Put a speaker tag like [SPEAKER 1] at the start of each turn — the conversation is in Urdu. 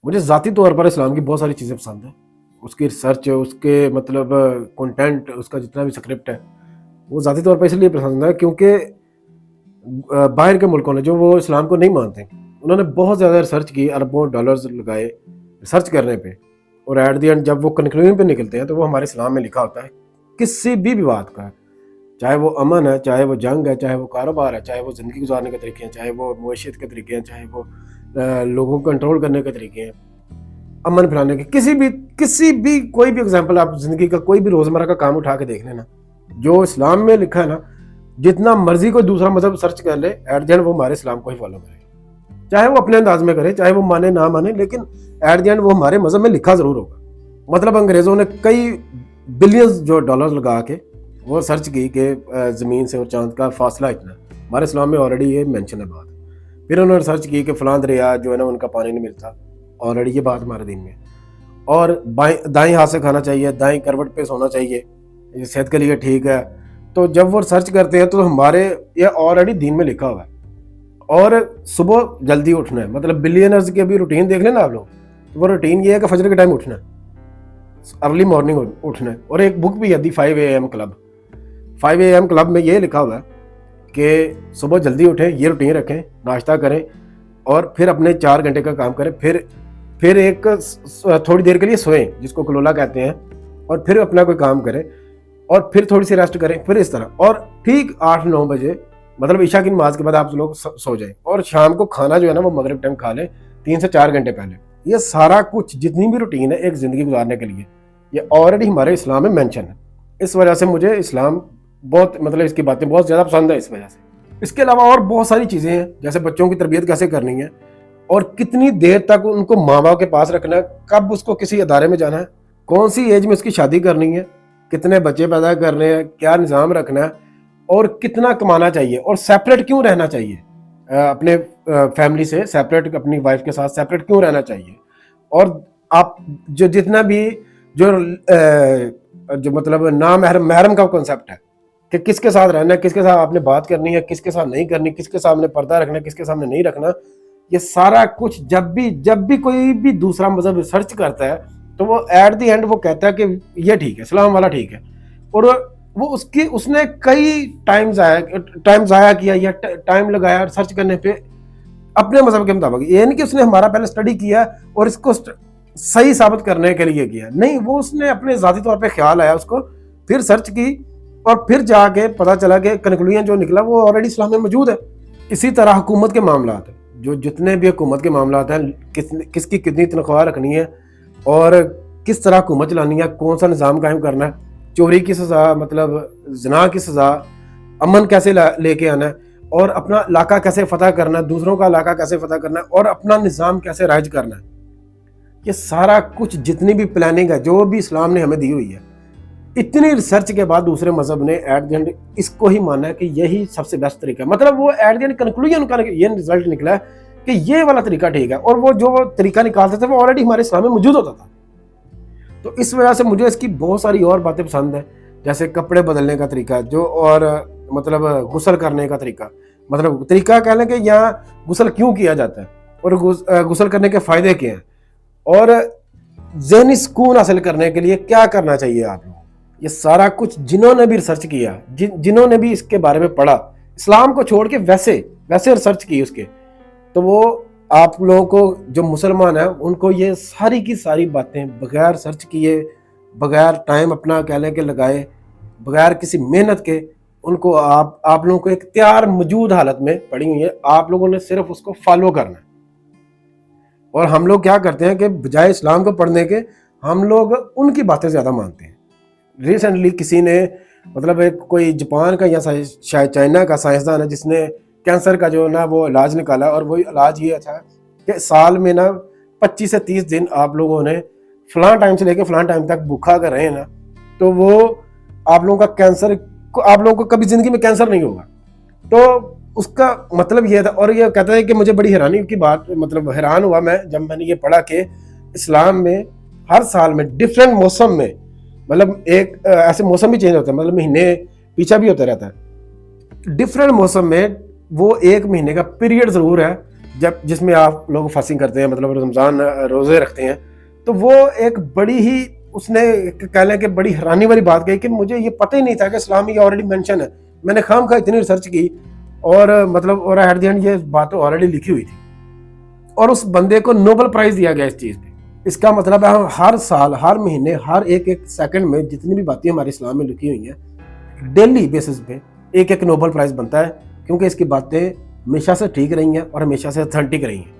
[SPEAKER 1] مجھے ذاتی طور پر اسلام کی بہت ساری چیزیں پسند ہیں، اس کی ریسرچ، اس کے مطلب کنٹینٹ، اس کا جتنا بھی اسکرپٹ ہے وہ ذاتی طور پر اس لیے پسند ہے کیونکہ باہر کے ملکوں نے جو وہ اسلام کو نہیں مانتے انہوں نے بہت زیادہ ریسرچ کی، اربوں ڈالرز لگائے ریسرچ کرنے پہ، اور ایٹ دی اینڈ جب وہ کنکلوژن پہ نکلتے ہیں تو وہ ہمارے اسلام میں لکھا ہوتا ہے کسی بھی بات کا، چاہے وہ امن ہے، چاہے وہ جنگ ہے، چاہے وہ کاروبار ہے، چاہے وہ زندگی گزارنے کے طریقے ہیں، چاہے وہ معیشت کے طریقے ہیں، چاہے وہ لوگوں کو کنٹرول کرنے کے طریقے ہیں، امن پھیلانے کے، کسی بھی کوئی بھی اگزامپل آپ زندگی کا کوئی بھی روزمرہ کا کام اٹھا کے دیکھ لینا، جو اسلام میں لکھا ہے نا، جتنا مرضی کوئی دوسرا مذہب سرچ کر لے ایٹ دی اینڈ وہ ہمارے اسلام کو ہی فالو کرے، چاہے وہ اپنے انداز میں کرے، چاہے وہ مانے نہ مانے، لیکن ایٹ دی اینڈ وہ ہمارے مذہب میں لکھا ضرور ہوگا۔ مطلب انگریزوں نے کئی بلینز جو ڈالر لگا کے وہ سرچ کی کہ زمین سے اور چاند کا فاصلہ اتنا ہے، ہمارے اسلام میں آلریڈی یہ مینشن ہے بات، پھر انہوں نے سرچ کی کہ فلاں دریا جو ہے نا ان کا پانی نہیں ملتا، آلریڈی یہ بات ہمارے دین میں، اور دائیں ہاتھ سے کھانا چاہیے، دائیں کروٹ پہ سونا چاہیے، یہ صحت کے لیے ٹھیک ہے۔ تو جب وہ سرچ کرتے ہیں تو ہمارے یہ آلریڈی دین میں لکھا ہوا ہے۔ اور صبح جلدی اٹھنا ہے، مطلب بلینرز کی ابھی روٹین دیکھ لیں نا آپ لوگ، وہ روٹین یہ ہے کہ فجر کے ٹائم اٹھنا ہے، ارلی مارننگ اٹھنا ہے، اور ایک بک بھی ہے دی 5 AM کلب، 5 AM کلب میں یہ لکھا ہوا ہے کہ صبح جلدی اٹھیں، یہ روٹین رکھیں، ناشتہ کریں اور پھر اپنے 4 گھنٹے کا کام کریں، پھر ایک تھوڑی دیر کے لیے سوئیں جس کو کلولا کہتے ہیں، اور پھر اپنا کوئی کام کریں اور پھر تھوڑی سی ریسٹ کریں، پھر اس طرح، اور ٹھیک 8-9 بجے مطلب عشاء کی نماز کے بعد آپ لوگ سو جائیں، اور شام کو کھانا جو ہے نا وہ مغرب ٹائم کھا لیں 3 سے 4 گھنٹے پہلے۔ یہ سارا کچھ جتنی بھی روٹین ہے ایک زندگی گزارنے کے لیے یہ آلریڈی ہمارے اسلام میں مینشن ہے۔ اس وجہ سے مجھے اسلام بہت مطلب اس کی باتیں بہت زیادہ پسند ہے اس وجہ سے۔ اس کے علاوہ اور بہت ساری چیزیں ہیں، جیسے بچوں کی تربیت کیسے کرنی ہے اور کتنی دیر تک ان کو ماں باپ کے پاس رکھنا ہے، کب اس کو کسی ادارے میں جانا ہے، کون سی ایج میں اس کی شادی کرنی ہے، کتنے بچے پیدا کرنے ہیں، کیا نظام رکھنا ہے، اور کتنا کمانا چاہیے، اور سیپریٹ کیوں رہنا چاہیے، اپنے فیملی سے سیپریٹ، اپنی وائف کے ساتھ سیپریٹ کیوں رہنا چاہیے، اور آپ جو جتنا بھی جو مطلب محرم کا کنسیپٹ ہے کہ کس کے ساتھ رہنا ہے، کس کے ساتھ آپ نے بات کرنی ہے، کس کے ساتھ نہیں کرنی، کس کے سامنے پردہ رکھنا ہے، کس کے سامنے نہیں رکھنا، یہ سارا کچھ جب بھی کوئی بھی دوسرا مذہب ریسرچ کرتا ہے تو وہ ایٹ دی اینڈ وہ کہتا ہے کہ یہ ٹھیک ہے، اسلام والا ٹھیک ہے، اور وہ اس نے کئی ٹائم ضائع کیا یا ٹائم لگایا ریسرچ کرنے پہ اپنے مذہب کے مطابق، یہ نہیں کہ اس نے ہمارا پہلے اسٹڈی کیا اور اس کو صحیح ثابت کرنے کے لیے کیا، نہیں، وہ اس نے اپنے ذاتی طور پہ خیال آیا اس کو، پھر سرچ کی اور پھر جا کے پتا چلا کہ کنکلوژن جو نکلا وہ آلریڈی اسلام میں موجود ہے۔ اسی طرح حکومت کے معاملات، جو جتنے بھی حکومت کے معاملات ہیں، کس کی کتنی تنخواہ رکھنی ہے اور کس طرح حکومت چلانی ہے، کون سا نظام قائم کرنا ہے، چوری کی سزا، مطلب زنا کی سزا، امن کیسے لے کے آنا ہے، اور اپنا علاقہ کیسے فتح کرنا ہے، دوسروں کا علاقہ کیسے فتح کرنا ہے، اور اپنا نظام کیسے رائج کرنا ہے، یہ سارا کچھ جتنی بھی پلاننگ ہے جو بھی اسلام نے ہمیں دی ہوئی ہے، اتنی ریسرچ کے بعد دوسرے مذہب نے ایٹ دی اینڈ اس کو ہی مانا ہے کہ یہی سب سے بیسٹ طریقہ ہے، مطلب وہ ایٹ دی اینڈ کنکلوژن کا یہ رزلٹ نکلا ہے کہ یہ والا طریقہ ٹھیک ہے، اور وہ جو طریقہ نکالتے تھے وہ آلریڈی ہمارے اسلام میں موجود ہوتا تھا۔ تو اس وجہ سے مجھے اس کی بہت ساری اور باتیں پسند ہیں، جیسے کپڑے بدلنے کا طریقہ، اور مطلب غسل کرنے کا طریقہ، مطلب طریقہ کہہ لیں کہ یہاں غسل کیوں کیا جاتا ہے اور غسل کرنے کے فائدے کیا ہیں، اور ذہنی سکون حاصل کرنے کے لیے کیا کرنا چاہیے آپ لوگوں کو، یہ سارا کچھ جنہوں نے بھی ریسرچ کیا، جنہوں نے بھی اس کے بارے میں پڑھا، اسلام کو چھوڑ کے ویسے ریسرچ کی اس کے، تو وہ آپ لوگوں کو جو مسلمان ہیں ان کو یہ ساری کی ساری باتیں بغیر سرچ کیے، بغیر ٹائم اپنا کہہ لیں کہ لگائے، بغیر کسی محنت کے، ان کو آپ لوگوں کو اختیار موجود حالت میں پڑھی ہوئی ہے، آپ لوگوں نے صرف اس کو فالو کرنا ہے۔ اور ہم لوگ کیا کرتے ہیں کہ بجائے اسلام کو پڑھنے کے ہم لوگ ان کی باتیں زیادہ مانتے ہیں۔ ریسنٹلی کسی نے مطلب کوئی جاپان کا یا شاید چائنا کا سائنسدان ہے جس نے کینسر کا جو نا وہ علاج نکالا، اور وہی علاج یہ تھا کہ سال میں نا 25 سے 30 دن آپ لوگوں نے فلاں ٹائم سے لے کے فلاں ٹائم تک بھوکا کر رہے ہیں نا، تو وہ آپ لوگوں کا کینسر، آپ لوگوں کو کبھی زندگی میں کینسر نہیں ہوگا۔ تو اس کا مطلب یہ تھا، اور یہ کہتا ہے کہ مجھے بڑی حیرانی کی بات، مطلب حیران ہوا میں جب میں نے یہ پڑھا کہ اسلام میں ہر سال میں ڈفرینٹ موسم میں، مطلب ایک ایسے موسم بھی چینج ہوتا ہے، مطلب مہینے پیچھا بھی ہوتا رہتا ہے، ڈفرینٹ موسم میں وہ ایک مہینے کا پیریڈ ضرور ہے جس میں آپ لوگ فاسٹنگ کرتے ہیں, مطلب رمضان روزے رکھتے ہیں, تو وہ ایک بڑی ہی اس نے کہہ لیں کہ بڑی حیرانی والی بات کہی کہ مجھے یہ پتہ ہی نہیں تھا کہ اسلام میں یہ آلریڈی مینشن ہے. میں نے خام خواہ اتنی ریسرچ کی اور مطلب اور ایٹ دی اینڈ یہ بات تو آلریڈی لکھی ہوئی تھی, اور اس بندے کو نوبل پرائز دیا گیا اس چیز پہ. اس کا مطلب ہے ہم ہر سال, ہر مہینے, ہر ایک سیکنڈ میں جتنی بھی باتیں ہمارے اسلام میں لکھی ہوئی ہیں ڈیلی بیسس پہ ایک نوبل پرائز بنتا ہے, کیونکہ اس کی باتیں ہمیشہ سے ٹھیک رہی ہیں اور ہمیشہ سے اتھینٹک رہی ہیں.